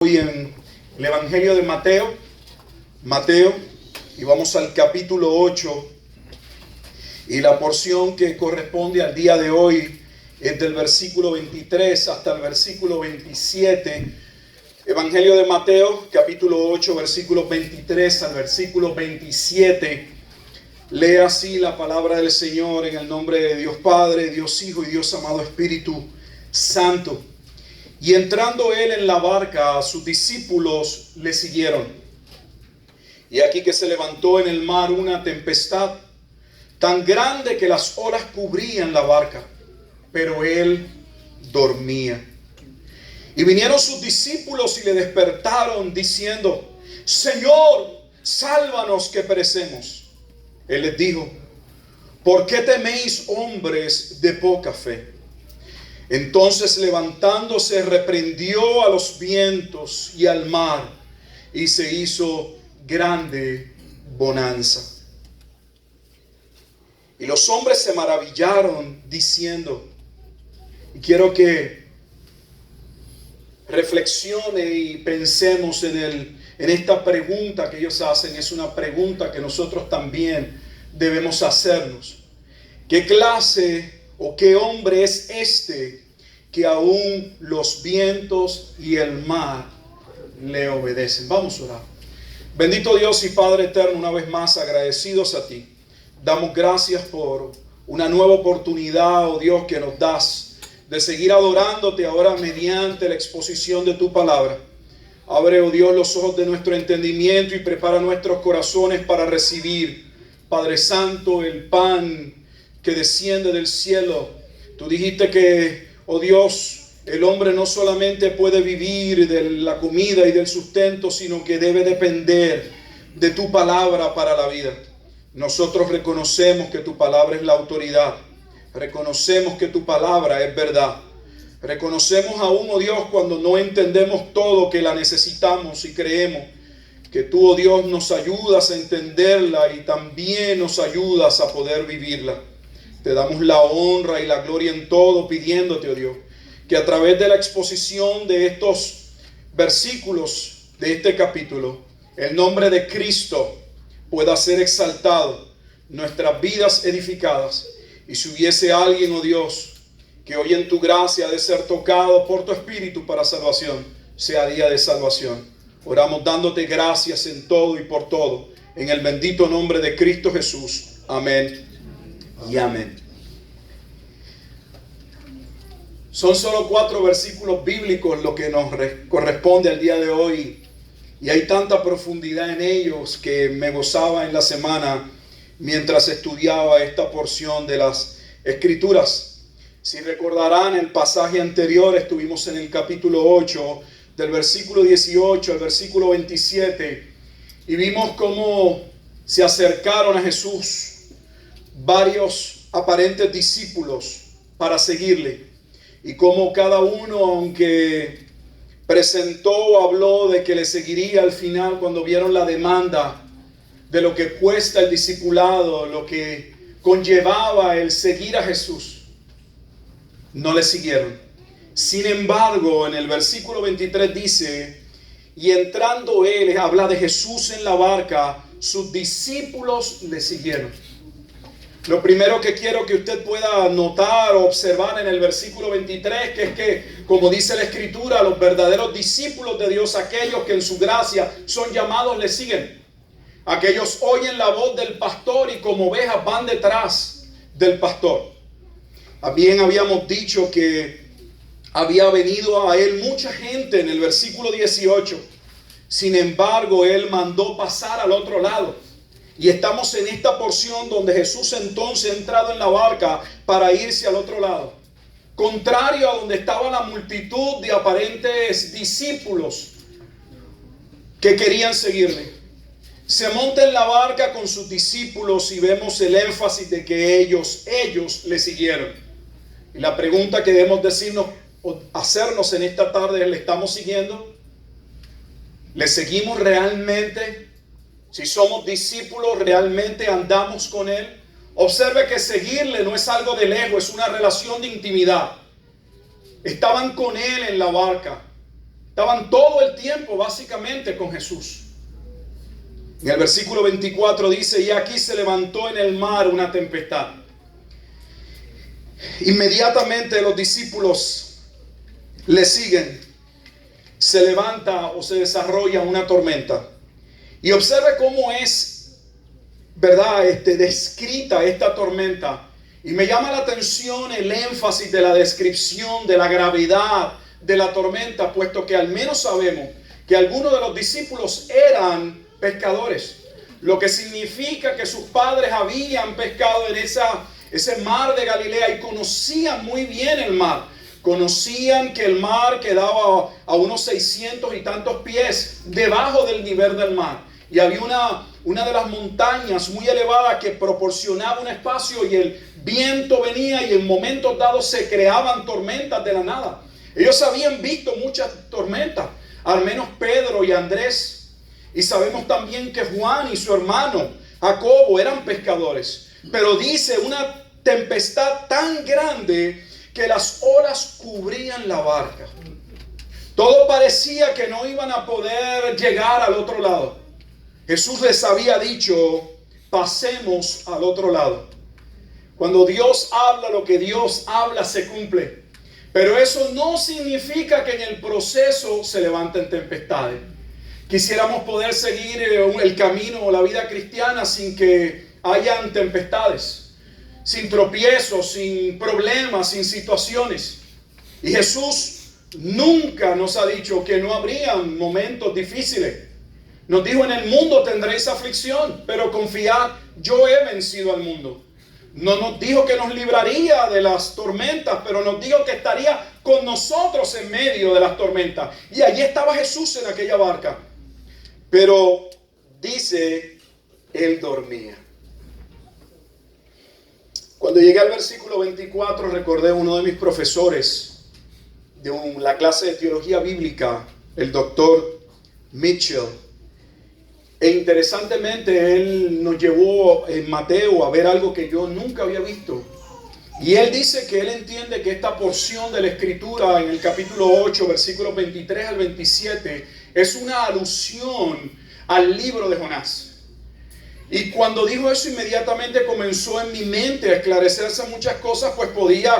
Hoy en el Evangelio de Mateo, y vamos al capítulo 8, y la porción que corresponde al día de hoy es del versículo 23 hasta el versículo 27. Evangelio de Mateo, capítulo 8, versículos 23 al versículo 27. Lee así la palabra del Señor en el nombre de Dios Padre, Dios Hijo y Dios amado Espíritu Santo. Y entrando él en la barca, sus discípulos le siguieron. Y aquí que se levantó en el mar una tempestad tan grande que las olas cubrían la barca, pero él dormía. Y vinieron sus discípulos y le despertaron diciendo: Señor, sálvanos que perecemos. Él les dijo: ¿por qué teméis, hombres de poca fe? Entonces, levantándose, reprendió a los vientos y al mar, y se hizo grande bonanza. Y los hombres se maravillaron diciendo, y quiero que reflexione y pensemos en esta pregunta que ellos hacen. Es una pregunta que nosotros también debemos hacernos. ¿Qué clase o qué hombre es este que aún los vientos y el mar le obedecen? Vamos a orar. Bendito Dios y Padre eterno, una vez más agradecidos a ti. Damos gracias por una nueva oportunidad, oh Dios, que nos das de seguir adorándote ahora mediante la exposición de tu palabra. Abre, oh Dios, los ojos de nuestro entendimiento y prepara nuestros corazones para recibir, Padre Santo, el pan que desciende del cielo. Tú dijiste que, oh Dios, el hombre no solamente puede vivir de la comida y del sustento, sino que debe depender de tu palabra para la vida. Nosotros reconocemos que tu palabra es la autoridad. Reconocemos que tu palabra es verdad. Reconocemos aún, oh Dios, cuando no entendemos todo, que la necesitamos, y creemos que tú, oh Dios, nos ayudas a entenderla y también nos ayudas a poder vivirla. Te damos la honra y la gloria en todo, pidiéndote, oh Dios, que a través de la exposición de estos versículos de este capítulo, el nombre de Cristo pueda ser exaltado, nuestras vidas edificadas. Y si hubiese alguien, oh Dios, que hoy en tu gracia ha de ser tocado por tu Espíritu para salvación, sea día de salvación. Oramos dándote gracias en todo y por todo, en el bendito nombre de Cristo Jesús. Amén y amén. Son solo 4 versículos bíblicos lo que nos corresponde al día de hoy, y hay tanta profundidad en ellos que me gozaba en la semana mientras estudiaba esta porción de las Escrituras. Si recordarán, el pasaje anterior estuvimos en el capítulo 8, del versículo 18 al versículo 27, y vimos cómo se acercaron a Jesús varios aparentes discípulos para seguirle, y cómo cada uno, aunque presentó o habló de que le seguiría, al final, cuando vieron la demanda de lo que cuesta el discipulado, lo que conllevaba el seguir a Jesús, no le siguieron. Sin embargo, en el versículo 23 dice: y entrando él, habla de Jesús en la barca, sus discípulos le siguieron. Lo primero que quiero que usted pueda notar o observar en el versículo 23, que es que, como dice la Escritura, los verdaderos discípulos de Dios, aquellos que en su gracia son llamados, le siguen. Aquellos oyen la voz del pastor y como ovejas van detrás del pastor. También habíamos dicho que había venido a él mucha gente en el versículo 18. Sin embargo, él mandó pasar al otro lado. Y estamos en esta porción donde Jesús entonces ha entrado en la barca para irse al otro lado. Contrario a donde estaba la multitud de aparentes discípulos que querían seguirle. Se monta en la barca con sus discípulos y vemos el énfasis de que ellos le siguieron. Y la pregunta que debemos hacernos en esta tarde es: ¿le estamos siguiendo? ¿Le seguimos realmente? Si somos discípulos, ¿realmente andamos con él? Observe que seguirle no es algo de lejos, es una relación de intimidad. Estaban con él en la barca. estaban todo el tiempo básicamente con Jesús. En el versículo 24 dice: y aquí se levantó en el mar una tempestad. Inmediatamente los discípulos le siguen. Se levanta o se desarrolla una tormenta. Y observe cómo es, ¿verdad?, descrita esta tormenta. Y me llama la atención el énfasis de la descripción de la gravedad de la tormenta, puesto que al menos sabemos que algunos de los discípulos eran pescadores, lo que significa que sus padres habían pescado en ese mar de Galilea y conocían muy bien el mar. Conocían que el mar quedaba a unos 600 y tantos pies debajo del nivel del mar. Y había una de las montañas muy elevada que proporcionaba un espacio y el viento venía y en momentos dados se creaban tormentas de la nada. Ellos habían visto muchas tormentas, al menos Pedro y Andrés. Y sabemos también que Juan y su hermano Jacobo eran pescadores. Pero dice una tempestad tan grande que las olas cubrían la barca. Todo parecía que no iban a poder llegar al otro lado. Jesús les había dicho: pasemos al otro lado. Cuando Dios habla, lo que Dios habla se cumple. Pero eso no significa que en el proceso se levanten tempestades. Quisiéramos poder seguir el camino o la vida cristiana sin que hayan tempestades, sin tropiezos, sin problemas, sin situaciones. Y Jesús nunca nos ha dicho que no habrían momentos difíciles. Nos dijo: en el mundo tendréis aflicción, pero confiad, yo he vencido al mundo. No nos dijo que nos libraría de las tormentas, pero nos dijo que estaría con nosotros en medio de las tormentas. Y allí estaba Jesús en aquella barca. Pero dice, él dormía. Cuando llegué al versículo 24, recordé a uno de mis profesores de la clase de teología bíblica, el doctor Mitchell. E interesantemente, él nos llevó en Mateo a ver algo que yo nunca había visto. Y él dice que él entiende que esta porción de la Escritura en el capítulo 8, versículos 23 al 27, es una alusión al libro de Jonás. Y cuando dijo eso, inmediatamente comenzó en mi mente a esclarecerse muchas cosas, pues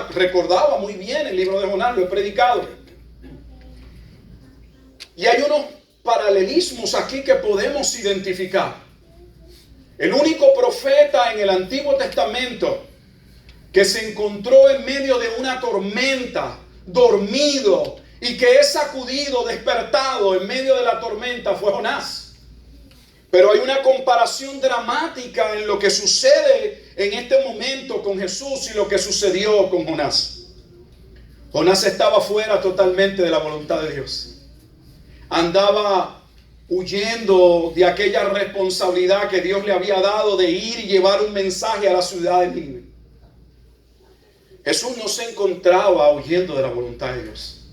recordaba muy bien el libro de Jonás, lo he predicado. Y hay unos paralelismos aquí que podemos identificar. El único profeta en el Antiguo Testamento que se encontró en medio de una tormenta, dormido, y que es sacudido, despertado en medio de la tormenta, fue Jonás. Pero hay una comparación dramática en lo que sucede en este momento con Jesús y lo que sucedió con Jonás. Jonás estaba fuera totalmente de la voluntad de Dios. Andaba huyendo de aquella responsabilidad que Dios le había dado de ir y llevar un mensaje a la ciudad de Nínive. Jesús no se encontraba huyendo de la voluntad de Dios.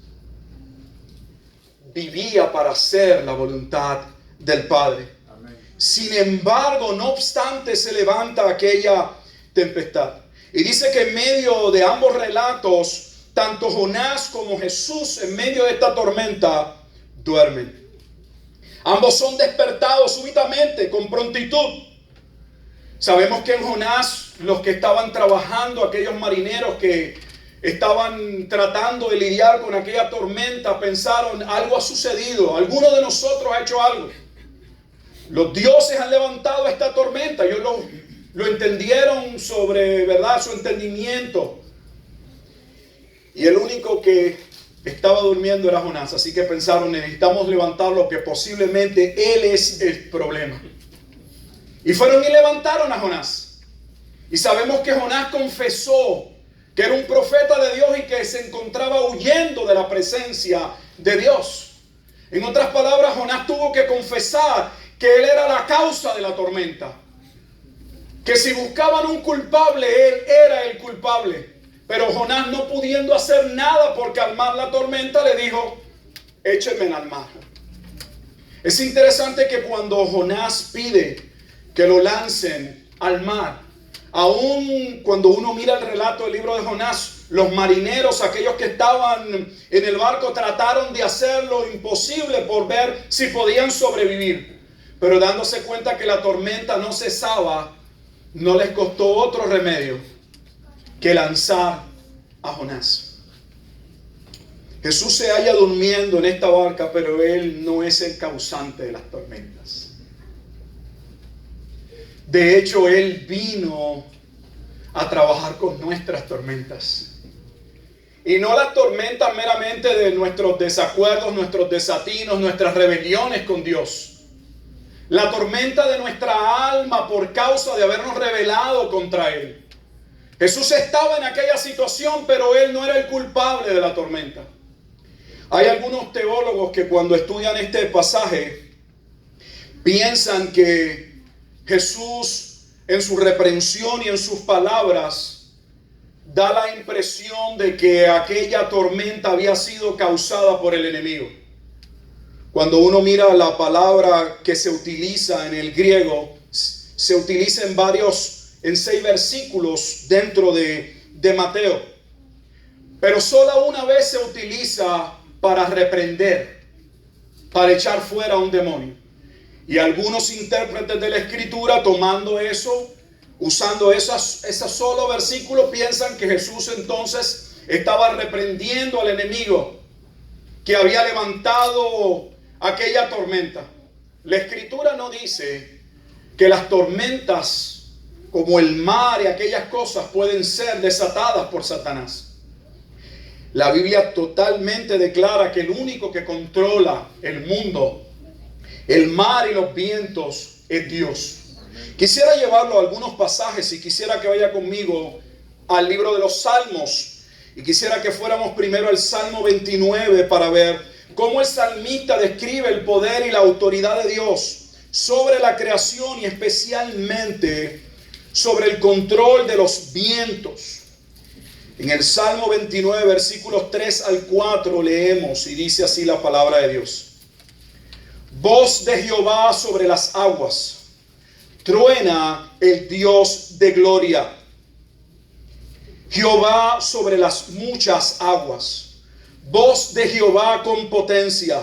Vivía para hacer la voluntad del Padre. Amén. Sin embargo, no obstante, se levanta aquella tempestad. Y dice que en medio de ambos relatos, tanto Jonás como Jesús, en medio de esta tormenta, duermen. Ambos son despertados súbitamente, con prontitud. Sabemos que en Jonás, los que estaban trabajando, aquellos marineros que estaban tratando de lidiar con aquella tormenta, pensaron: algo ha sucedido, alguno de nosotros ha hecho algo. Los dioses han levantado esta tormenta. Ellos lo entendieron sobre, ¿verdad?, su entendimiento. Y el único que estaba durmiendo era Jonás. Así que pensaron: necesitamos levantarlo, que posiblemente él es el problema. Y fueron y levantaron a Jonás. Y sabemos que Jonás confesó que era un profeta de Dios y que se encontraba huyendo de la presencia de Dios. En otras palabras, Jonás tuvo que confesar que él era la causa de la tormenta. Que si buscaban un culpable, él era el culpable. Pero Jonás, no pudiendo hacer nada por calmar la tormenta, le dijo: échenme al mar. Es interesante que cuando Jonás pide que lo lancen al mar, Aún cuando uno mira el relato del libro de Jonás, los marineros, aquellos que estaban en el barco, trataron de hacer lo imposible por ver si podían sobrevivir. Pero dándose cuenta que la tormenta no cesaba, no les costó otro remedio que lanzar a Jonás. Jesús se halla durmiendo en esta barca, pero Él no es el causante de las tormentas. De hecho, Él vino a trabajar con nuestras tormentas. Y no las tormentas meramente de nuestros desacuerdos, nuestros desatinos, nuestras rebeliones con Dios. La tormenta de nuestra alma por causa de habernos rebelado contra Él. Jesús estaba en aquella situación, pero Él no era el culpable de la tormenta. Hay algunos teólogos que cuando estudian este pasaje piensan que Jesús en su reprensión y en sus palabras da la impresión de que aquella tormenta había sido causada por el enemigo. Cuando uno mira la palabra que se utiliza en el griego, se utiliza en 6 versículos dentro de Mateo. Pero solo una vez se utiliza para reprender, para echar fuera a un demonio. Y algunos intérpretes de la Escritura, tomando eso, usando ese solo versículo, piensan que Jesús entonces estaba reprendiendo al enemigo que había levantado aquella tormenta. La Escritura no dice que las tormentas como el mar y aquellas cosas pueden ser desatadas por Satanás. La Biblia totalmente declara que el único que controla el mundo, el mar y los vientos, es Dios. Quisiera llevarlo a algunos pasajes y quisiera que vaya conmigo al libro de los Salmos. Y quisiera que fuéramos primero al Salmo 29 para ver cómo el salmista describe el poder y la autoridad de Dios sobre la creación y especialmente sobre el control de los vientos. En el Salmo 29, versículos 3 al 4 leemos y dice así la palabra de Dios. Voz de Jehová sobre las aguas, truena el Dios de gloria. Jehová sobre las muchas aguas, voz de Jehová con potencia,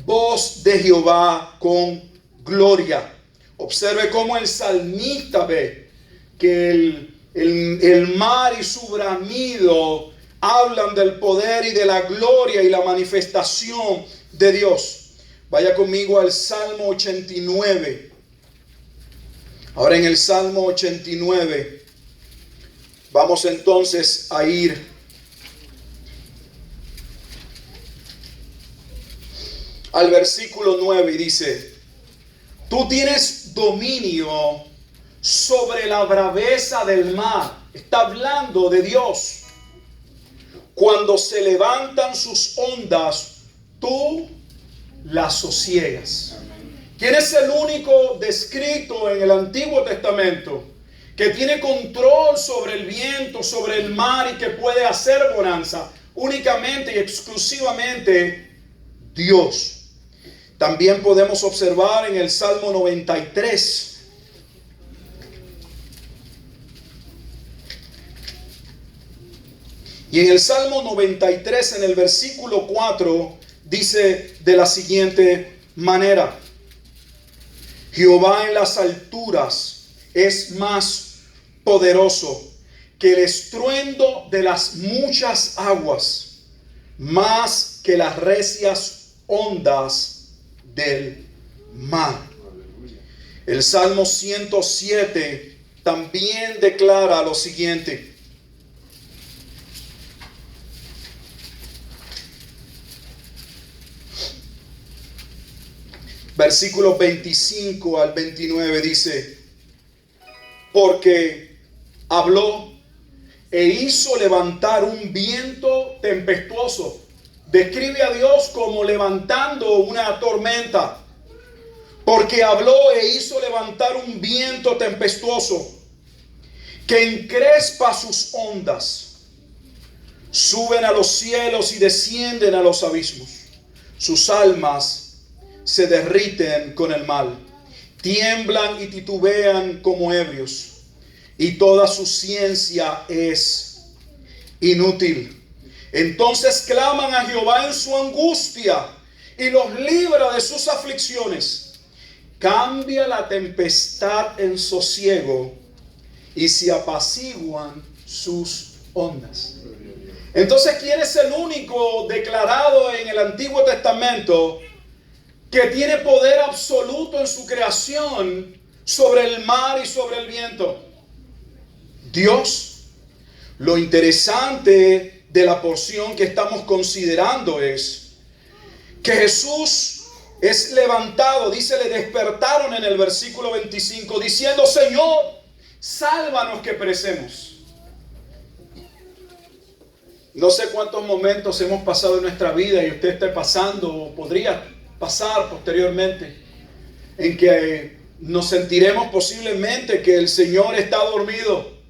voz de Jehová con gloria. Observe cómo el salmista ve que el mar y su bramido hablan del poder y de la gloria y la manifestación de Dios. Vaya conmigo al Salmo 89. Ahora en el Salmo 89 vamos entonces a ir al versículo 9 y dice: Tú tienes dominio sobre la braveza del mar. Está hablando de Dios. Cuando se levantan sus ondas, tú las sosiegas. ¿Quién es el único descrito en el Antiguo Testamento que tiene control sobre el viento, sobre el mar y que puede hacer bonanza? Únicamente y exclusivamente Dios. También podemos observar en el Salmo 93. Y en el Salmo 93, en el versículo 4, dice de la siguiente manera: Jehová en las alturas es más poderoso que el estruendo de las muchas aguas, más que las recias ondas del mar. El Salmo 107 también declara lo siguiente: versículos 25 al 29 dice: Porque habló e hizo levantar un viento tempestuoso. Describe a Dios como levantando una tormenta. Porque habló e hizo levantar un viento tempestuoso que encrespa sus ondas. Suben a los cielos y descienden a los abismos. Sus almas se derriten con el mal, tiemblan y titubean como ebrios, y toda su ciencia es inútil. Entonces claman a Jehová en su angustia y los libra de sus aflicciones. Cambia la tempestad en sosiego y se apaciguan sus ondas. Entonces, ¿quién es el único declarado en el Antiguo Testamento que tiene poder absoluto en su creación sobre el mar y sobre el viento? Dios. Lo interesante de la porción que estamos considerando es que Jesús es levantado, dice, le despertaron en el versículo 25, diciendo: Señor, sálvanos que perecemos. No sé cuántos momentos hemos pasado en nuestra vida y usted está pasando o podría pasar posteriormente en que nos sentiremos posiblemente que el Señor está dormido.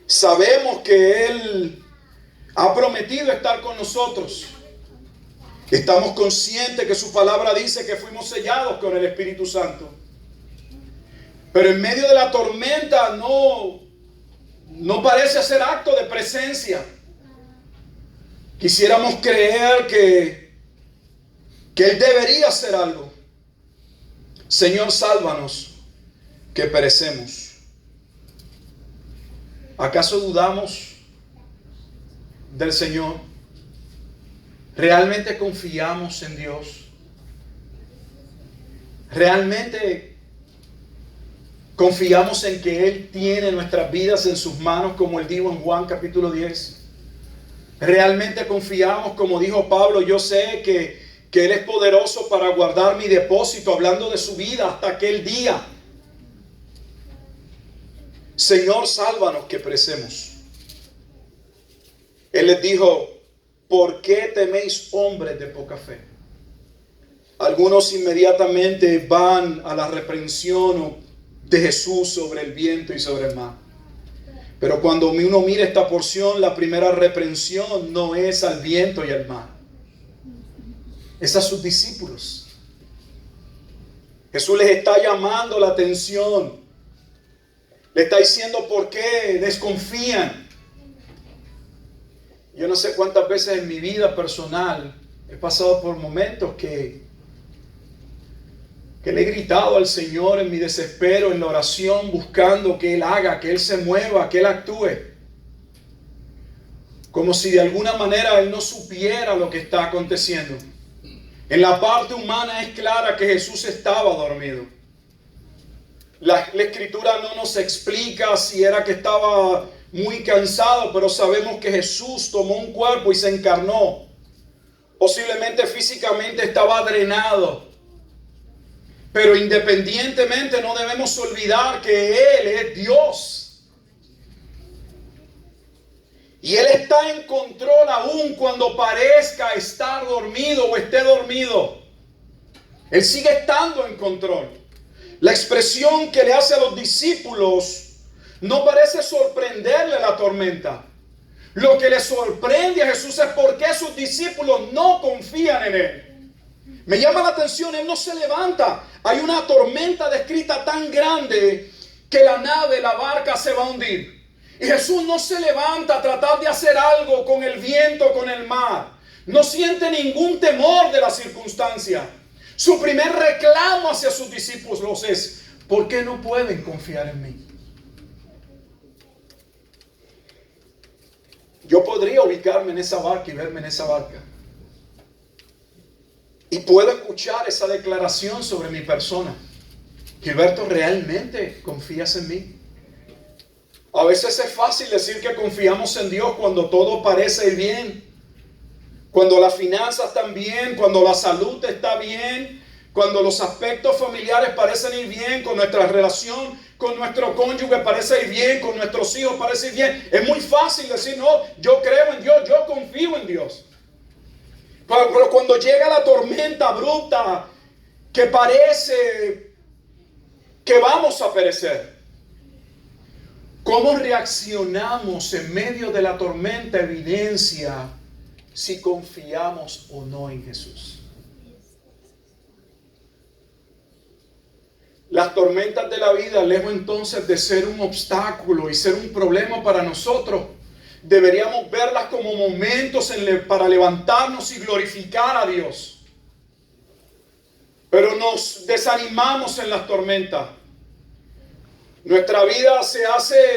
Sabemos que Él ha prometido estar con nosotros. Estamos conscientes que su palabra dice que fuimos sellados con el Espíritu Santo. Pero en medio de la tormenta no parece hacer acto de presencia. Quisiéramos creer que Él debería hacer algo. Señor, sálvanos que perecemos. ¿Acaso dudamos del Señor? ¿Realmente confiamos en Dios? ¿Realmente confiamos en que Él tiene nuestras vidas en sus manos, como Él dijo en Juan capítulo 10? ¿Realmente confiamos, como dijo Pablo, yo sé que Él es poderoso para guardar mi depósito, hablando de su vida hasta aquel día? Señor, sálvanos que perecemos. Él les dijo: ¿por qué teméis, hombres de poca fe? Algunos inmediatamente van a la reprensión de Jesús sobre el viento y sobre el mar. Pero cuando uno mira esta porción, la primera reprensión no es al viento y al mar, es a sus discípulos. Jesús les está llamando la atención. Le está diciendo por qué desconfían. Yo no sé cuántas veces en mi vida personal he pasado por momentos que le he gritado al Señor en mi desespero, en la oración, buscando que Él haga, que Él se mueva, que Él actúe. Como si de alguna manera Él no supiera lo que está aconteciendo. En la parte humana es clara que Jesús estaba dormido. La Escritura no nos explica si era que estaba muy cansado, pero sabemos que Jesús tomó un cuerpo y se encarnó. Posiblemente físicamente estaba drenado. Pero independientemente no debemos olvidar que Él es Dios. Y Él está en control aún cuando parezca estar dormido o esté dormido. Él sigue estando en control. La expresión que le hace a los discípulos no parece sorprenderle la tormenta. Lo que le sorprende a Jesús es por qué sus discípulos no confían en Él. Me llama la atención, Él no se levanta. Hay una tormenta descrita tan grande que la nave, la barca se va a hundir. Y Jesús no se levanta a tratar de hacer algo con el viento, con el mar. No siente ningún temor de la circunstancia. Su primer reclamo hacia sus discípulos es: ¿por qué no pueden confiar en mí? Yo podría ubicarme en esa barca y verme en esa barca. Y puedo escuchar esa declaración sobre mi persona. Gilberto, ¿realmente confías en mí? A veces es fácil decir que confiamos en Dios cuando todo parece ir bien. Cuando las finanzas están bien, cuando la salud está bien, cuando los aspectos familiares parecen ir bien, con nuestra relación con nuestro cónyuge parece ir bien, con nuestros hijos parece ir bien. Es muy fácil decir: no, yo creo en Dios, yo confío en Dios. Pero cuando llega la tormenta abrupta que parece que vamos a perecer, ¿cómo reaccionamos en medio de la tormenta? Evidencia si confiamos o no en Jesús. Las tormentas de la vida, lejos entonces de ser un obstáculo y ser un problema para nosotros, deberíamos verlas como momentos para levantarnos y glorificar a Dios. Pero nos desanimamos en las tormentas. Nuestra vida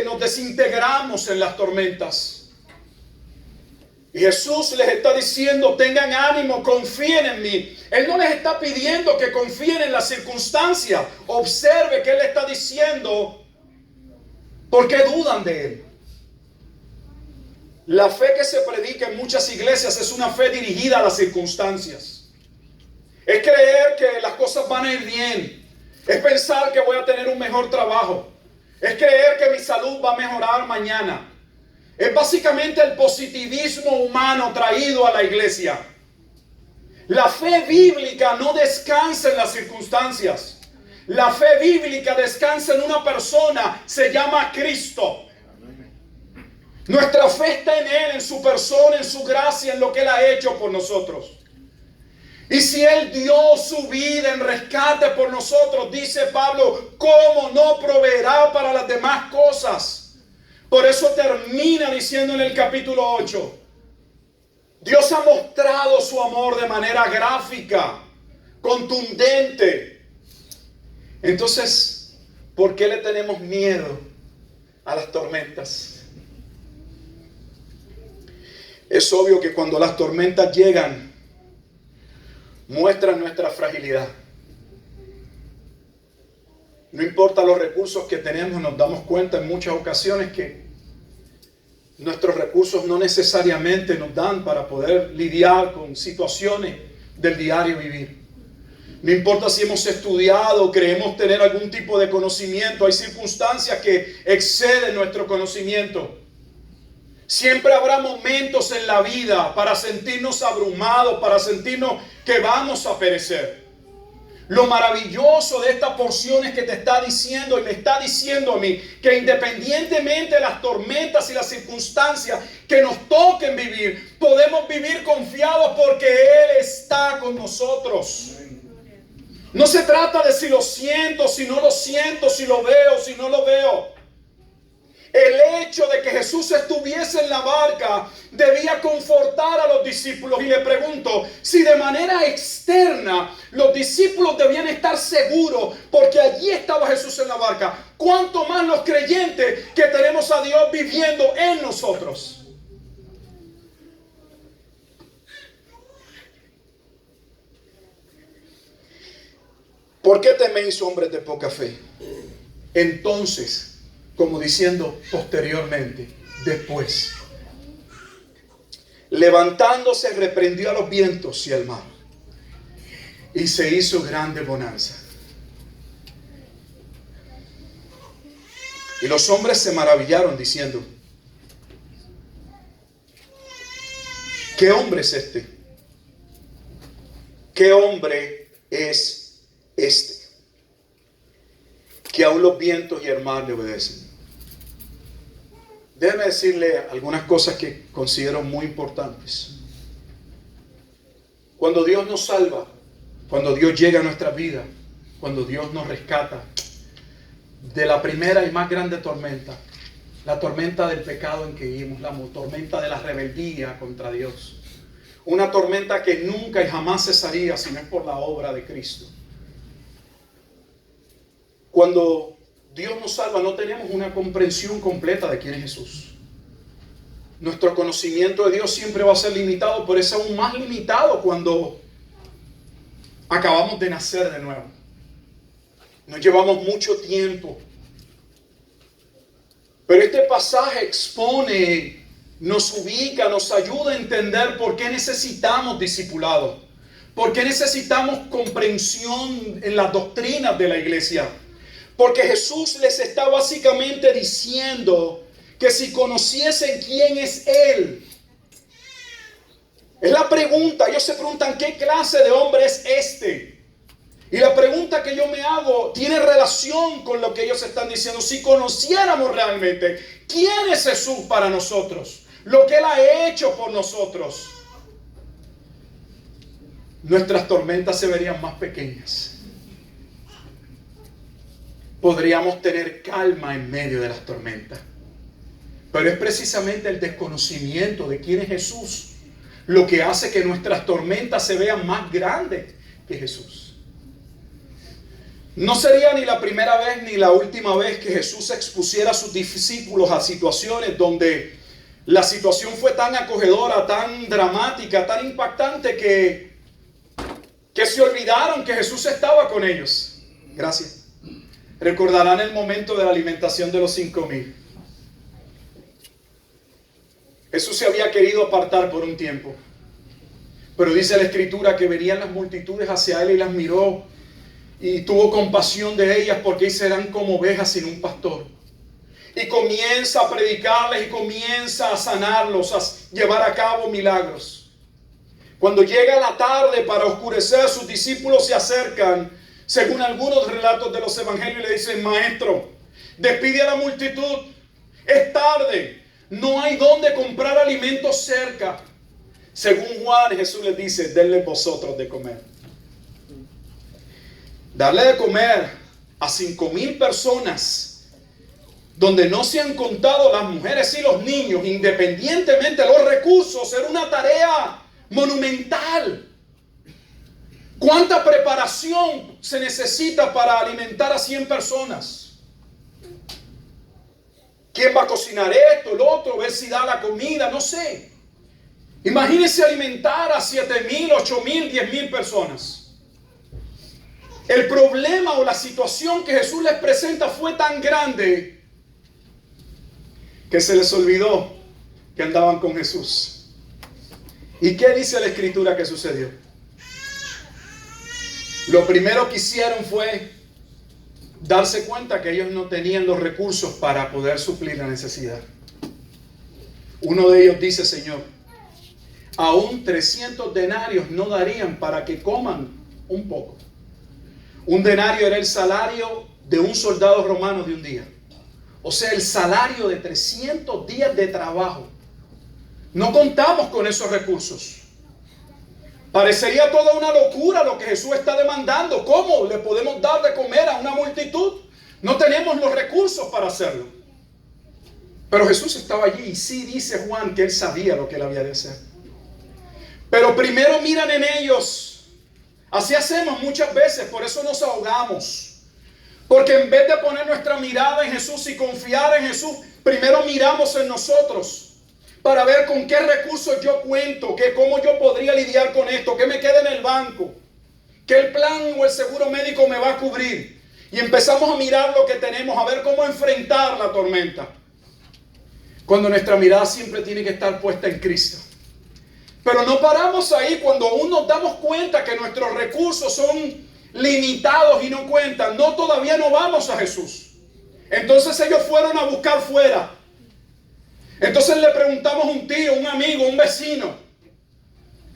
nos desintegramos en las tormentas. Y Jesús les está diciendo, tengan ánimo, confíen en mí. Él no les está pidiendo que confíen en las circunstancias. Observe que Él está diciendo, ¿por qué dudan de Él? La fe que se predica en muchas iglesias es una fe dirigida a las circunstancias. Es creer que las cosas van a ir bien. Es pensar que voy a tener un mejor trabajo. Es creer que mi salud va a mejorar mañana. Es básicamente el positivismo humano traído a la iglesia. La fe bíblica no descansa en las circunstancias. La fe bíblica descansa en una persona, se llama Cristo. Nuestra fe está en Él, en su persona, en su gracia, en lo que Él ha hecho por nosotros. Y si Él dio su vida en rescate por nosotros, dice Pablo, ¿cómo no proveerá para las demás cosas? Por eso termina diciendo en el capítulo 8, Dios ha mostrado su amor de manera gráfica, contundente. Entonces, ¿por qué le tenemos miedo a las tormentas? Es obvio que cuando las tormentas llegan, muestran nuestra fragilidad. No importa los recursos que tenemos, nos damos cuenta en muchas ocasiones que nuestros recursos no necesariamente nos dan para poder lidiar con situaciones del diario vivir. No importa si hemos estudiado o creemos tener algún tipo de conocimiento, hay circunstancias que exceden nuestro conocimiento. Siempre habrá momentos en la vida para sentirnos abrumados, para sentirnos que vamos a perecer. Lo maravilloso de esta porción es que te está diciendo y me está diciendo a mí que independientemente de las tormentas y las circunstancias que nos toquen vivir, podemos vivir confiados porque Él está con nosotros. No se trata de si lo siento, si no lo siento, si lo veo, si no lo veo. El hecho de que Jesús estuviese en la barca debía confortar a los discípulos. Y le pregunto, si de manera externa los discípulos debían estar seguros porque allí estaba Jesús en la barca, ¿cuánto más los creyentes que tenemos a Dios viviendo en nosotros? ¿Por qué teméis, hombres de poca fe? Entonces, como diciendo posteriormente, después, levantándose, reprendió a los vientos y al mar, y se hizo grande bonanza. Y los hombres se maravillaron diciendo, ¿qué hombre es este? ¿Qué hombre es este? Que aún los vientos y el mar le obedecen. Déjeme decirle algunas cosas que considero muy importantes. Cuando Dios nos salva, cuando Dios llega a nuestra vida, cuando Dios nos rescata de la primera y más grande tormenta, la tormenta del pecado en que vivimos, la tormenta de la rebeldía contra Dios, una tormenta que nunca y jamás cesaría si no es por la obra de Cristo. Cuando Dios nos salva, no tenemos una comprensión completa de quién es Jesús. Nuestro conocimiento de Dios siempre va a ser limitado, pero es aún más limitado cuando acabamos de nacer de nuevo. Nos llevamos mucho tiempo. Pero este pasaje expone, nos ubica, nos ayuda a entender por qué necesitamos discipulado, por qué necesitamos comprensión en las doctrinas de la iglesia. Porque Jesús les está básicamente diciendo que si conociesen quién es Él. Es la pregunta, ellos se preguntan ¿qué clase de hombre es este? Y la pregunta que yo me hago tiene relación con lo que ellos están diciendo. Si conociéramos realmente quién es Jesús para nosotros, lo que Él ha hecho por nosotros, nuestras tormentas se verían más pequeñas. podríamos tener calma en medio de las tormentas. Pero es precisamente el desconocimiento de quién es Jesús lo que hace que nuestras tormentas se vean más grandes que Jesús. No sería ni la primera vez ni la última vez que Jesús expusiera a sus discípulos a situaciones donde la situación fue tan acogedora, tan dramática, tan impactante que se olvidaron que Jesús estaba con ellos. Gracias. Recordarán el momento de la alimentación de los 5,000. Jesús se había querido apartar por un tiempo, pero dice la Escritura que venían las multitudes hacia él y las miró y tuvo compasión de ellas porque serán como ovejas sin un pastor. Y comienza a predicarles y comienza a sanarlos, a llevar a cabo milagros. Cuando llega la tarde para oscurecer, sus discípulos se acercan, según algunos relatos de los evangelios, y le dicen: Maestro, despide a la multitud, es tarde. No hay donde comprar alimentos cerca. Según Juan, Jesús les dice: denle vosotros de comer. Darle de comer a 5,000 personas, donde no se han contado las mujeres y los niños, independientemente de los recursos, era una tarea monumental. ¿Cuánta preparación se necesita para alimentar a 100 personas? ¿Quién va a cocinar esto, lo otro? Ver si da la comida, no sé. Imagínense alimentar a 7,000, 8,000, 10,000 personas. El problema o la situación que Jesús les presenta fue tan grande que se les olvidó que andaban con Jesús. ¿Y qué dice la Escritura que sucedió? Lo primero que hicieron fue darse cuenta que ellos no tenían los recursos para poder suplir la necesidad. Uno de ellos dice: Señor, aún 300 denarios no darían para que coman un poco. Un denario era el salario de un soldado romano de un día. O sea, el salario de 300 días de trabajo. No contamos con esos recursos. Parecería toda una locura lo que Jesús está demandando. ¿Cómo le podemos dar de comer a una multitud? No tenemos los recursos para hacerlo. Pero Jesús estaba allí y sí dice Juan que él sabía lo que él había de hacer. Pero primero miran en ellos. Así hacemos muchas veces, por eso nos ahogamos. Porque en vez de poner nuestra mirada en Jesús y confiar en Jesús, primero miramos en nosotros. Para ver con qué recursos yo cuento, cómo yo podría lidiar con esto, qué me queda en el banco, qué el plan o el seguro médico me va a cubrir. Y empezamos a mirar lo que tenemos, a ver cómo enfrentar la tormenta. Cuando nuestra mirada siempre tiene que estar puesta en Cristo. Pero no paramos ahí. Cuando aún nos damos cuenta que nuestros recursos son limitados y no cuentan, todavía no vamos a Jesús. Entonces ellos fueron a buscar fuera. Entonces le preguntamos a un tío, un amigo, un vecino,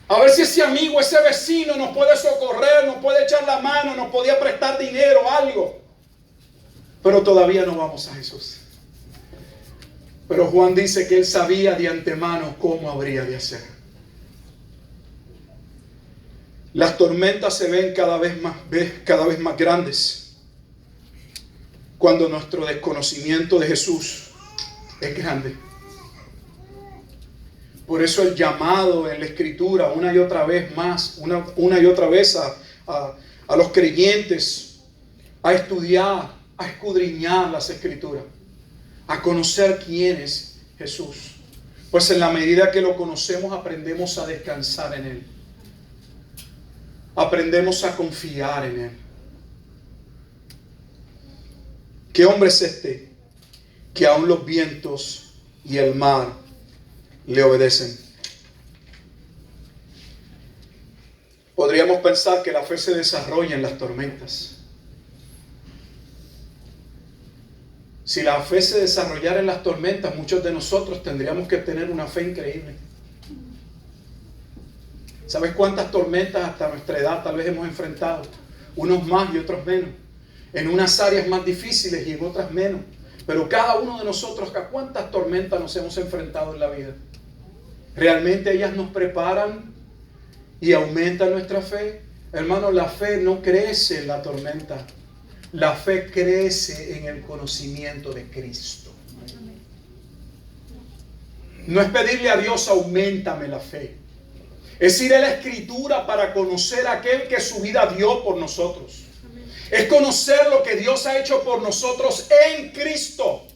a ver si ese amigo, ese vecino nos puede socorrer, nos puede echar la mano, nos podía prestar dinero, algo. Pero todavía no vamos a Jesús. Pero Juan dice que él sabía de antemano cómo habría de hacer. Las tormentas se ven cada vez más grandes cuando nuestro desconocimiento de Jesús es grande. Por eso el llamado en la Escritura una y otra vez más, una y otra vez a los creyentes a estudiar, a escudriñar las Escrituras, a conocer quién es Jesús. Pues en la medida que lo conocemos aprendemos a descansar en Él. Aprendemos a confiar en Él. ¿Qué hombre es este que aún los vientos y el mar le obedecen? Podríamos pensar que la fe se desarrolla en las tormentas. Si la fe se desarrollara en las tormentas, muchos de nosotros tendríamos que tener una fe increíble. ¿Sabes cuántas tormentas hasta nuestra edad tal vez hemos enfrentado? Unos más y otros menos. En unas áreas más difíciles y en otras menos. Pero cada uno de nosotros, ¿a cuántas tormentas nos hemos enfrentado en la vida? ¿Realmente ellas nos preparan y aumentan nuestra fe? Hermano, la fe no crece en la tormenta. La fe crece en el conocimiento de Cristo. No es pedirle a Dios, auméntame la fe. Es ir a la Escritura para conocer a aquel que su vida dio por nosotros. Es conocer lo que Dios ha hecho por nosotros en Cristo.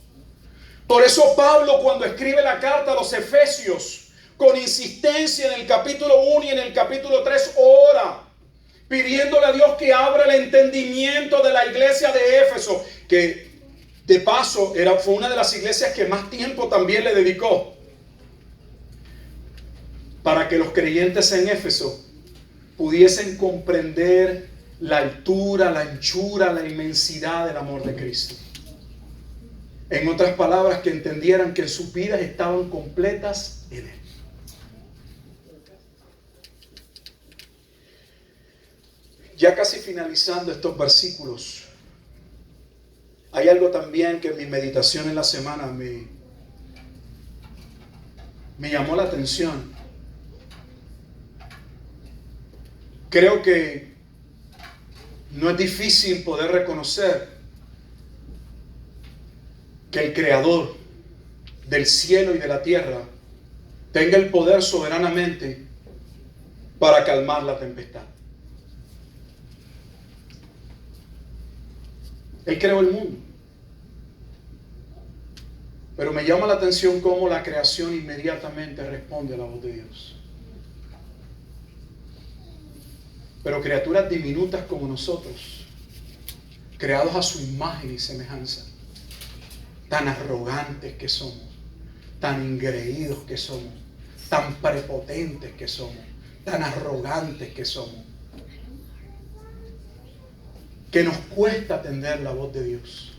Por eso Pablo, cuando escribe la carta a los Efesios, con insistencia en el capítulo 1 y en el capítulo 3, ora pidiéndole a Dios que abra el entendimiento de la iglesia de Éfeso, que de paso fue una de las iglesias que más tiempo también le dedicó, para que los creyentes en Éfeso pudiesen comprender la altura, la anchura, la inmensidad del amor de Cristo. En otras palabras, que entendieran que sus vidas estaban completas en Él. Ya casi finalizando estos versículos, hay algo también que en mi meditación en la semana me llamó la atención. Creo que no es difícil poder reconocer que el Creador del cielo y de la tierra tenga el poder soberanamente para calmar la tempestad. Él creó el mundo. Pero me llama la atención cómo la creación inmediatamente responde a la voz de Dios. Pero criaturas diminutas como nosotros, creados a su imagen y semejanza, tan arrogantes que somos, tan engreídos que somos, tan prepotentes que somos, tan arrogantes que somos, que nos cuesta atender la voz de Dios.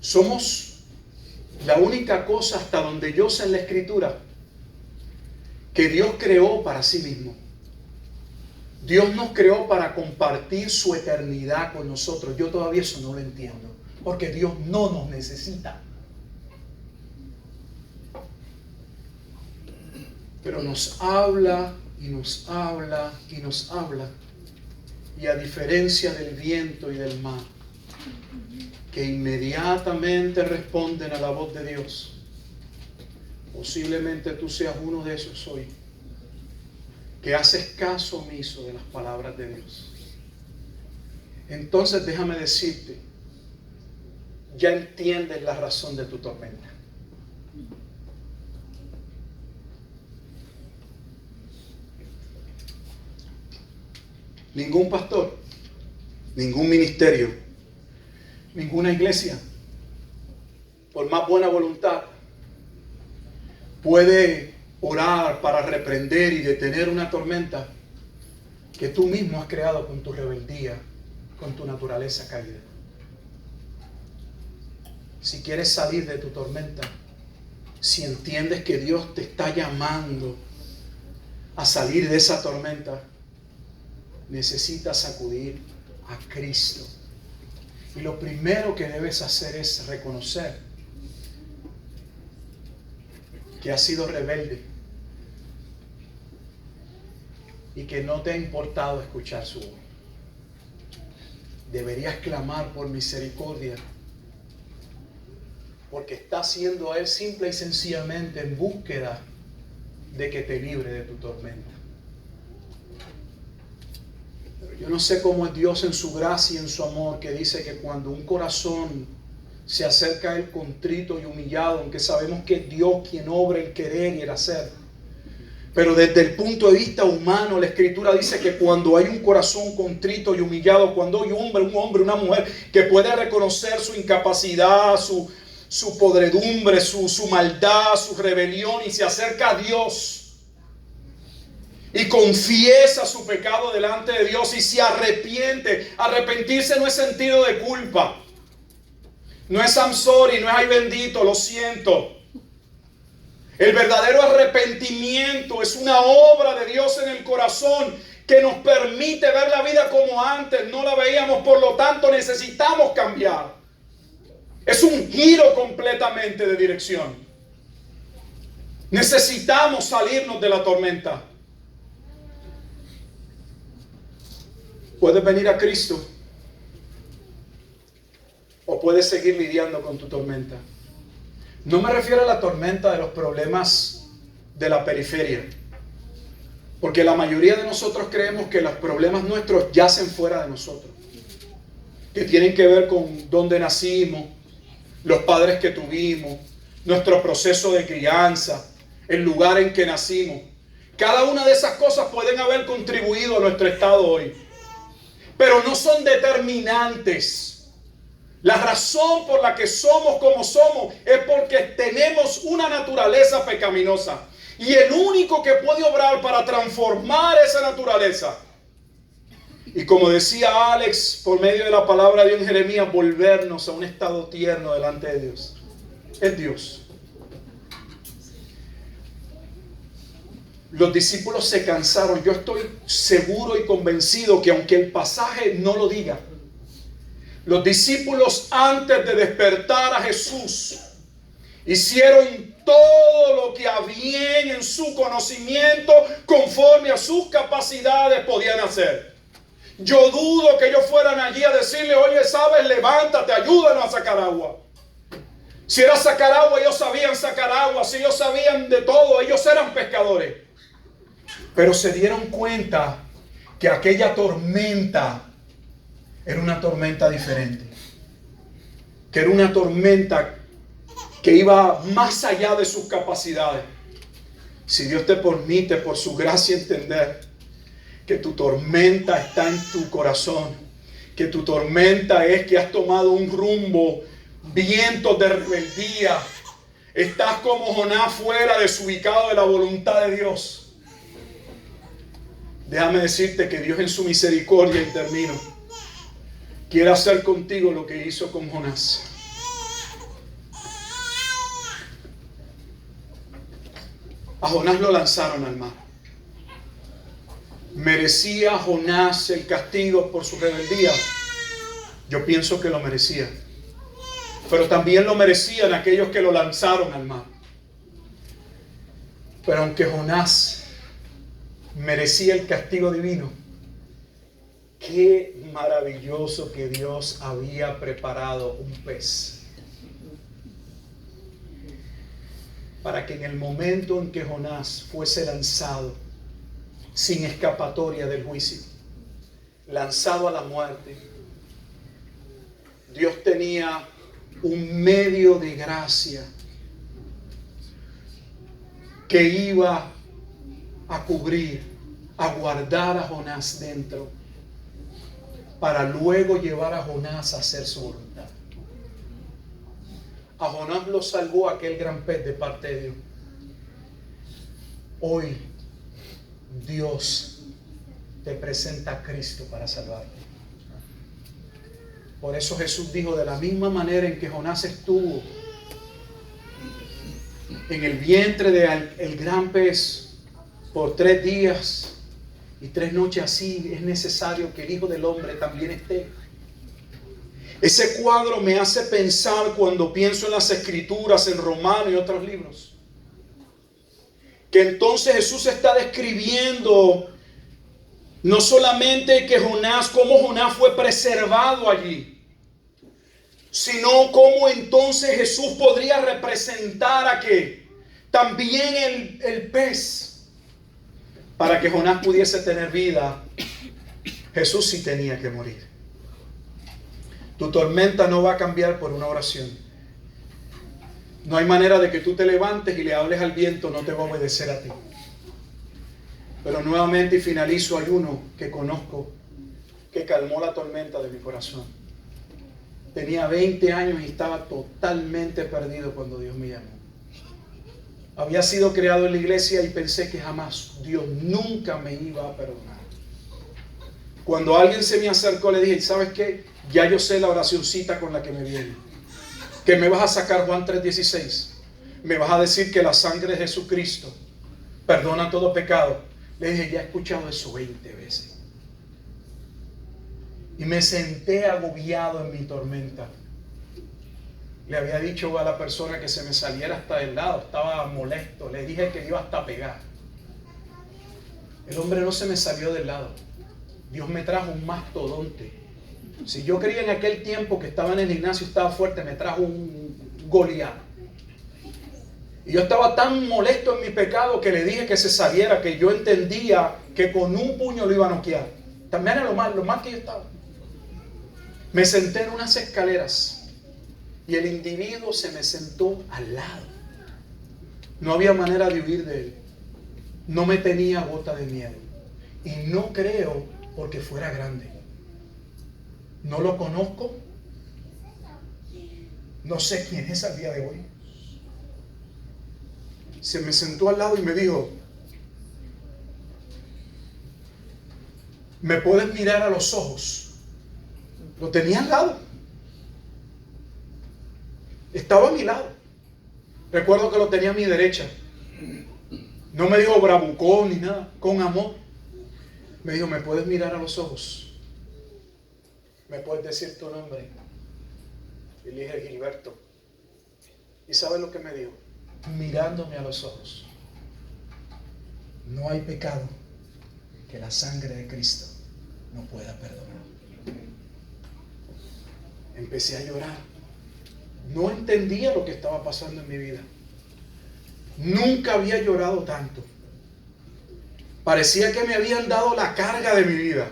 Somos la única cosa, hasta donde yo sé en la Escritura, que Dios creó para sí mismo. Dios nos creó para compartir su eternidad con nosotros. Yo todavía eso no lo entiendo, porque Dios no nos necesita. Pero nos habla y nos habla y nos habla. Y a diferencia del viento y del mar, que inmediatamente responden a la voz de Dios, posiblemente tú seas uno de esos hoy, que haces caso omiso de las palabras de Dios. Entonces déjame decirte, ya entiendes la razón de tu tormenta. Ningún pastor, ningún ministerio, ninguna iglesia, por más buena voluntad, puede orar para reprender y detener una tormenta que tú mismo has creado con tu rebeldía, con tu naturaleza caída. Si quieres salir de tu tormenta, si entiendes que Dios te está llamando a salir de esa tormenta, necesitas acudir a Cristo. Y lo primero que debes hacer es reconocer que has sido rebelde y que no te ha importado escuchar su voz. Deberías clamar por misericordia, porque estás siendo a Él simple y sencillamente en búsqueda de que te libre de tu tormenta. Pero yo no sé cómo es Dios en su gracia y en su amor, que dice que cuando un corazón se acerca a Él contrito y humillado, aunque sabemos que es Dios quien obra el querer y el hacer, pero desde el punto de vista humano, la Escritura dice que cuando hay un corazón contrito y humillado, cuando hay un hombre, una mujer que puede reconocer su incapacidad, su podredumbre, su maldad, su rebelión, y se acerca a Dios y confiesa su pecado delante de Dios y se arrepiente. Arrepentirse no es sentido de culpa, no es I'm sorry, no es ay bendito, lo siento. El verdadero arrepentimiento es una obra de Dios en el corazón que nos permite ver la vida como antes no la veíamos. Por lo tanto, necesitamos cambiar. Es un giro completamente de dirección. Necesitamos salirnos de la tormenta. Puedes venir a Cristo o puedes seguir lidiando con tu tormenta. No me refiero a la tormenta de los problemas de la periferia, porque la mayoría de nosotros creemos que los problemas nuestros yacen fuera de nosotros, que tienen que ver con dónde nacimos, los padres que tuvimos, nuestro proceso de crianza, el lugar en que nacimos. Cada una de esas cosas pueden haber contribuido a nuestro estado hoy, pero no son determinantes. La razón por la que somos como somos es porque tenemos una naturaleza pecaminosa. Y el único que puede obrar para transformar esa naturaleza, y como decía Alex, por medio de la palabra de Dios en Jeremías, volvernos a un estado tierno delante de Dios, es Dios. Los discípulos se cansaron. Yo estoy seguro y convencido que aunque el pasaje no lo diga, los discípulos antes de despertar a Jesús hicieron todo lo que había en su conocimiento conforme a sus capacidades podían hacer. Yo dudo que ellos fueran allí a decirle: oye, sabes, levántate, ayúdanos a sacar agua. Si era sacar agua, ellos sabían sacar agua. Si ellos sabían de todo, ellos eran pescadores. Pero se dieron cuenta que aquella tormenta era una tormenta diferente, que era una tormenta que iba más allá de sus capacidades. Si Dios te permite, por su gracia, entender que tu tormenta está en tu corazón, que tu tormenta es que has tomado un rumbo, vientos de rebeldía, estás como Jonás fuera, desubicado de la voluntad de Dios. Déjame decirte que Dios en su misericordia, y termino, quiere hacer contigo lo que hizo con Jonás. A Jonás lo lanzaron al mar. ¿Merecía Jonás el castigo por su rebeldía? Yo pienso que lo merecía. Pero también lo merecían aquellos que lo lanzaron al mar. Pero aunque Jonás merecía el castigo divino, qué maravilloso que Dios había preparado un pez para que en el momento en que Jonás fuese lanzado sin escapatoria del juicio, lanzado a la muerte, Dios tenía un medio de gracia que iba a cubrir, a guardar a Jonás dentro, para luego llevar a Jonás a hacer su voluntad. A Jonás lo salvó aquel gran pez de parte de Dios. Hoy Dios te presenta a Cristo para salvarte. Por eso Jesús dijo: de la misma manera en que Jonás estuvo en el vientre del gran pez por 3 días y 3 noches, así es necesario que el Hijo del Hombre también esté. Ese cuadro me hace pensar, cuando pienso en las Escrituras, en Romanos y otros libros, que entonces Jesús está describiendo no solamente que cómo Jonás fue preservado allí, sino cómo entonces Jesús podría representar a que también el pez. Para que Jonás pudiese tener vida, Jesús sí tenía que morir. Tu tormenta no va a cambiar por una oración. No hay manera de que tú te levantes y le hables al viento, no te va a obedecer a ti. Pero nuevamente, y finalizo, hay uno que conozco que calmó la tormenta de mi corazón. Tenía 20 años y estaba totalmente perdido cuando Dios me llamó. Había sido criado en la iglesia y pensé que jamás, Dios nunca me iba a perdonar. Cuando alguien se me acercó, le dije: ¿sabes qué? Ya yo sé la oracioncita con la que me viene. Que me vas a sacar Juan 3:16. Me vas a decir que la sangre de Jesucristo perdona todo pecado. Le dije: ya he escuchado eso 20 veces. Y me senté agobiado en mi tormenta. Le había dicho a la persona que se me saliera hasta del lado, estaba molesto. Le dije que iba hasta a pegar. El hombre no se me salió del lado. Dios me trajo un mastodonte. Si yo creía en aquel tiempo que estaba en el gimnasio, estaba fuerte, me trajo un Goliat. Y yo estaba tan molesto en mi pecado que le dije que se saliera, que yo entendía que con un puño lo iba a noquear. También era lo mal que yo estaba. Me senté en unas escaleras y el individuo se me sentó al lado. No había manera de huir de él. No me tenía gota de miedo. Y no creo porque fuera grande. No lo conozco. No sé quién es al día de hoy. Se me sentó al lado y me dijo: ¿me puedes mirar a los ojos? Lo tenía al lado. Estaba a mi lado. Recuerdo que lo tenía a mi derecha. No me dijo bravucón ni nada, con amor. Me dijo: ¿me puedes mirar a los ojos? ¿Me puedes decir tu nombre? Y le dije: Gilberto. ¿Y sabes lo que me dijo? Mirándome a los ojos: no hay pecado que la sangre de Cristo no pueda perdonar. Empecé a llorar. No entendía lo que estaba pasando en mi vida. Nunca había llorado tanto. Parecía que me habían dado la carga de mi vida.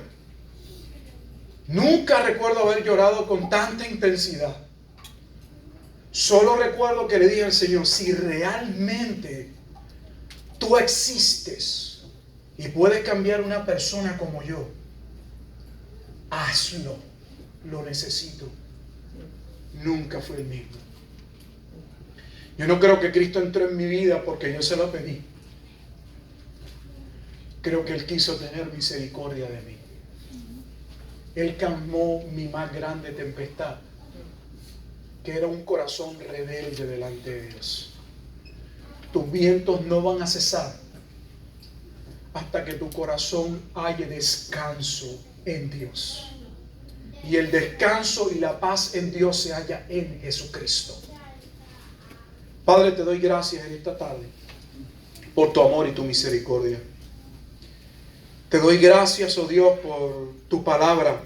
Nunca recuerdo haber llorado con tanta intensidad. Solo recuerdo que le dije al Señor: si realmente tú existes y puedes cambiar una persona como yo, hazlo. Lo necesito. Nunca fue el mismo. Yo no creo que Cristo entró en mi vida porque yo se lo pedí. Creo que Él quiso tener misericordia de mí. Él calmó mi más grande tempestad, que era un corazón rebelde delante de Dios. Tus vientos no van a cesar hasta que tu corazón halle descanso en Dios. Y el descanso y la paz en Dios se halla en Jesucristo. Padre, te doy gracias en esta tarde por tu amor y tu misericordia. Te doy gracias, oh Dios, por tu palabra.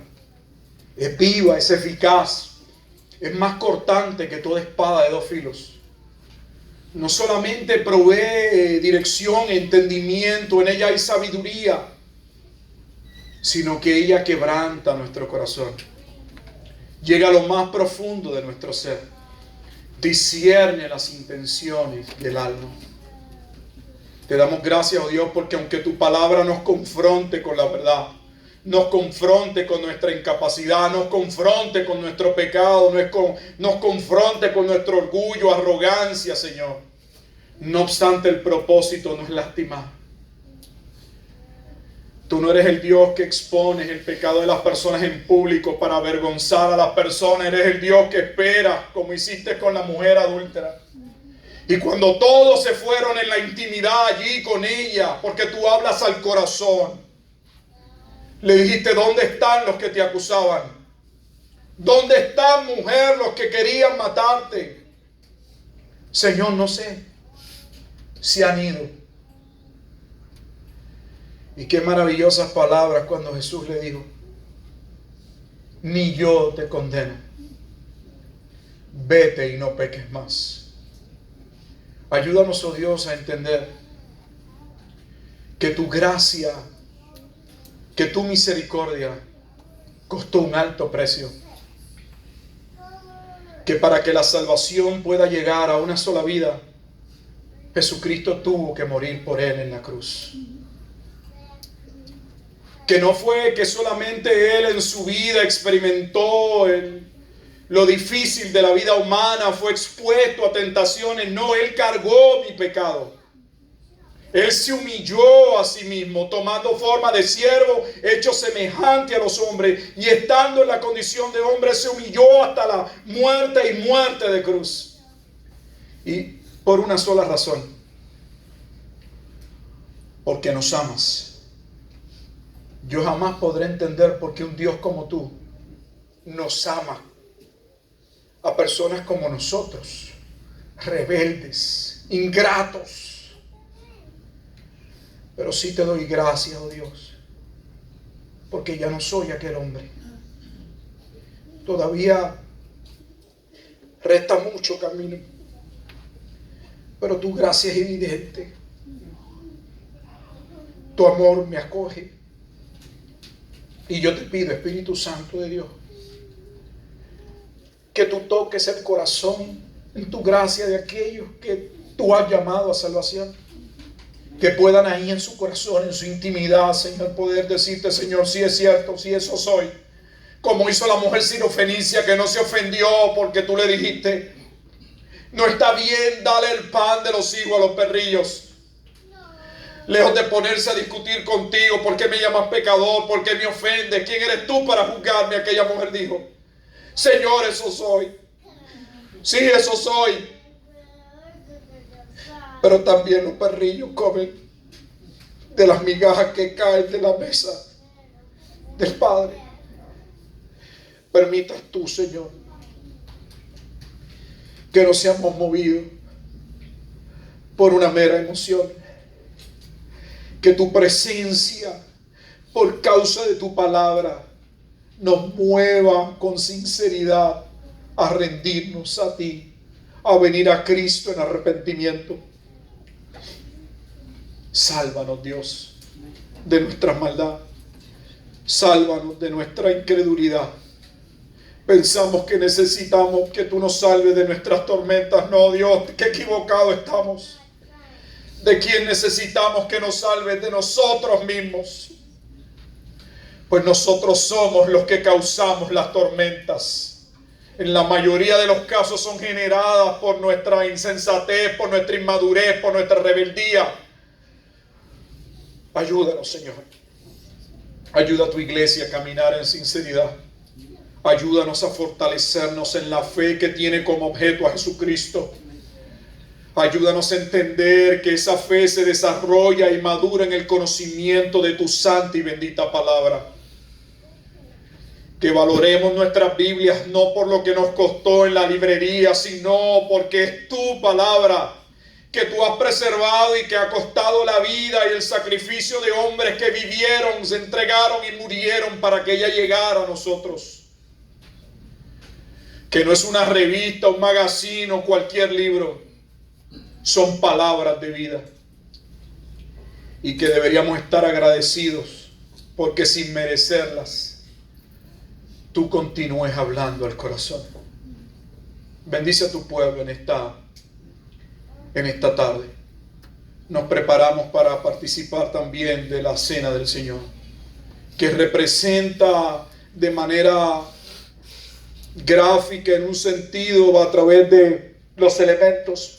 Es viva, es eficaz, es más cortante que toda espada de dos filos. No solamente provee dirección, entendimiento, en ella hay sabiduría, sino que ella quebranta nuestro corazón. Llega a lo más profundo de nuestro ser. Discierne las intenciones del alma. Te damos gracias, oh Dios, porque aunque tu palabra nos confronte con la verdad, nos confronte con nuestra incapacidad, nos confronte con nuestro pecado, nos confronte con nuestro orgullo, arrogancia, Señor. No obstante, el propósito no es lastimar. Tú no eres el Dios que expones el pecado de las personas en público para avergonzar a las personas. Eres el Dios que espera, como hiciste con la mujer adúltera. Y cuando todos se fueron en la intimidad allí con ella, porque tú hablas al corazón, le dijiste: ¿dónde están los que te acusaban? ¿Dónde están, mujer, los que querían matarte? Señor, no sé. Se han ido. Y qué maravillosas palabras cuando Jesús le dijo: ni yo te condeno. Vete y no peques más. Ayúdanos, oh Dios, a entender que tu gracia, que tu misericordia costó un alto precio. Que para que la salvación pueda llegar a una sola vida, Jesucristo tuvo que morir por él en la cruz. Que no fue que solamente él en su vida experimentó lo difícil de la vida humana, fue expuesto a tentaciones. No, él cargó mi pecado. Él se humilló a sí mismo, tomando forma de siervo, hecho semejante a los hombres, y estando en la condición de hombre, se humilló hasta la muerte y muerte de cruz. Y por una sola razón: porque nos amas. Yo jamás podré entender por qué un Dios como tú nos ama a personas como nosotros, rebeldes, ingratos. Pero sí te doy gracias, oh Dios, porque ya no soy aquel hombre. Todavía resta mucho camino, pero tu gracia es evidente. Tu amor me acoge. Y yo te pido, Espíritu Santo de Dios, que tú toques el corazón en tu gracia de aquellos que tú has llamado a salvación. Que puedan ahí en su corazón, en su intimidad, Señor, poder decirte, Señor, sí es cierto, sí eso soy. Como hizo la mujer sirofenicia, que no se ofendió porque tú le dijiste, no está bien, dale el pan de los higos a los perrillos. Lejos de ponerse a discutir contigo, ¿por qué me llamas pecador? ¿Por qué me ofendes? ¿Quién eres tú para juzgarme? Aquella mujer dijo, Señor, eso soy. Sí, eso soy. Pero también los perrillos comen de las migajas que caen de la mesa del Padre. Permitas tú, Señor, que no seamos movidos por una mera emoción. Que tu presencia, por causa de tu palabra, nos mueva con sinceridad a rendirnos a ti, a venir a Cristo en arrepentimiento. Sálvanos, Dios, de nuestra maldad. Sálvanos de nuestra incredulidad. Pensamos que necesitamos que tú nos salves de nuestras tormentas. No, Dios, qué equivocado estamos. ¿De quién necesitamos que nos salve? De nosotros mismos. Pues nosotros somos los que causamos las tormentas. En la mayoría de los casos son generadas por nuestra insensatez, por nuestra inmadurez, por nuestra rebeldía. Ayúdanos, Señor. Ayuda a tu iglesia a caminar en sinceridad. Ayúdanos a fortalecernos en la fe que tiene como objeto a Jesucristo. Ayúdanos a entender que esa fe se desarrolla y madura en el conocimiento de tu santa y bendita palabra. Que valoremos nuestras Biblias no por lo que nos costó en la librería, sino porque es tu palabra que tú has preservado y que ha costado la vida y el sacrificio de hombres que vivieron, se entregaron y murieron para que ella llegara a nosotros. Que no es una revista, un magazine o cualquier libro. Son palabras de vida y que deberíamos estar agradecidos porque sin merecerlas tú continúes hablando al corazón. Bendice a tu pueblo en esta tarde. Nos preparamos para participar también de la cena del Señor, que representa de manera gráfica en un sentido a través de los elementos.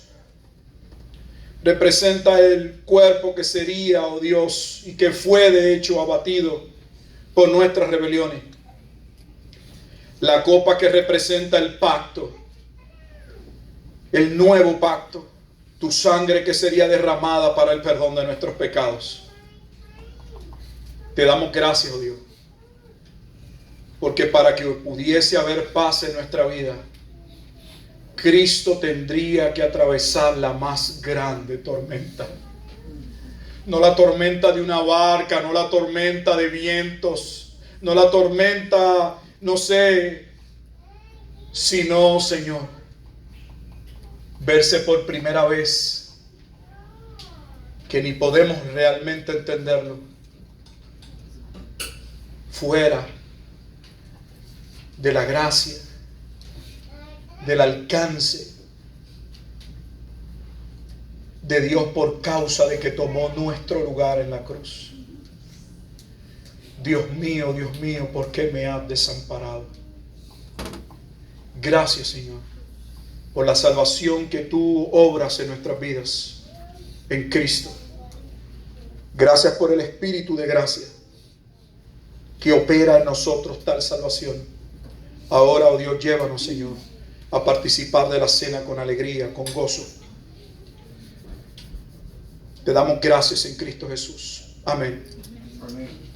Representa el cuerpo que sería, oh Dios, y que fue de hecho abatido por nuestras rebeliones. La copa que representa el pacto, el nuevo pacto, tu sangre que sería derramada para el perdón de nuestros pecados. Te damos gracias, oh Dios, porque para que pudiese haber paz en nuestra vida, Cristo tendría que atravesar la más grande tormenta. No la tormenta de una barca, no la tormenta de vientos, no la tormenta, no sé, sino, Señor, verse por primera vez, que ni podemos realmente entenderlo, fuera de la gracia, del alcance de Dios por causa de que tomó nuestro lugar en la cruz. Dios mío, ¿por qué me has desamparado? Gracias, Señor, por la salvación que tú obras en nuestras vidas en Cristo. Gracias por el Espíritu de gracia que opera en nosotros tal salvación. Ahora, oh Dios, llévanos, Señor, a participar de la cena con alegría, con gozo. Te damos gracias en Cristo Jesús. Amén. Amén.